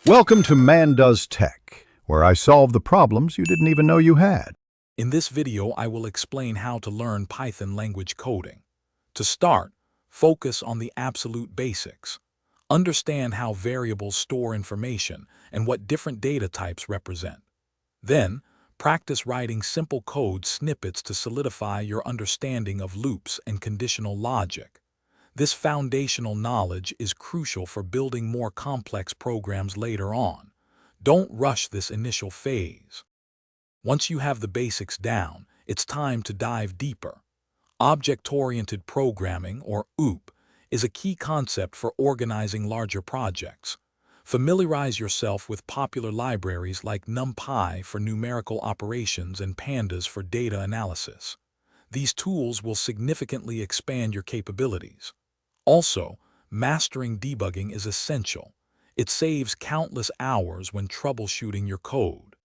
Welcome to Man Does Tech, where I solve the problems you didn't even know you had. In this video, I will explain how to learn Python language coding. To start, focus on the absolute basics. Understand how variables store information and what different data types represent. Then, practice writing simple code snippets to solidify your understanding of loops and conditional logic. This foundational knowledge is crucial for building more complex programs later on. Don't rush this initial phase. Once you have the basics down, it's time to dive deeper. Object-oriented programming, or OOP, is a key concept for organizing larger projects. Familiarize yourself with popular libraries like NumPy for numerical operations and Pandas for data analysis. These tools will significantly expand your capabilities. Also, mastering debugging is essential. It saves countless hours when troubleshooting your code.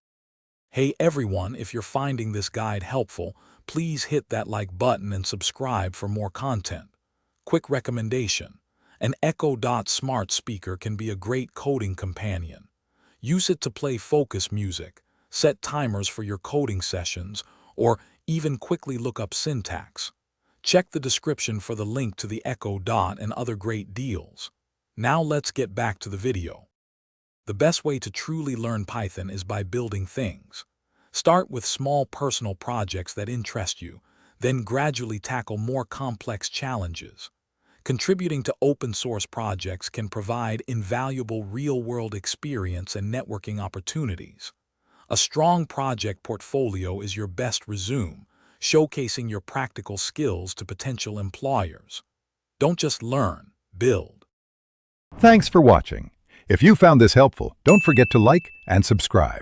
Hey everyone, if you're finding this guide helpful, please hit that like button and subscribe for more content. Quick recommendation: an Echo Dot smart speaker can be a great coding companion. Use it to play focus music, set timers for your coding sessions, or even quickly look up syntax. Check the description for the link to the Echo Dot and other great deals. Now let's get back to the video. The best way to truly learn Python is by building things. Start with small personal projects that interest you, then gradually tackle more complex challenges. Contributing to open-source projects can provide invaluable real-world experience and networking opportunities. A strong project portfolio is your best resume, showcasing your practical skills to potential employers. Don't just learn, build. Thanks for watching. If you found this helpful, don't forget to like and subscribe.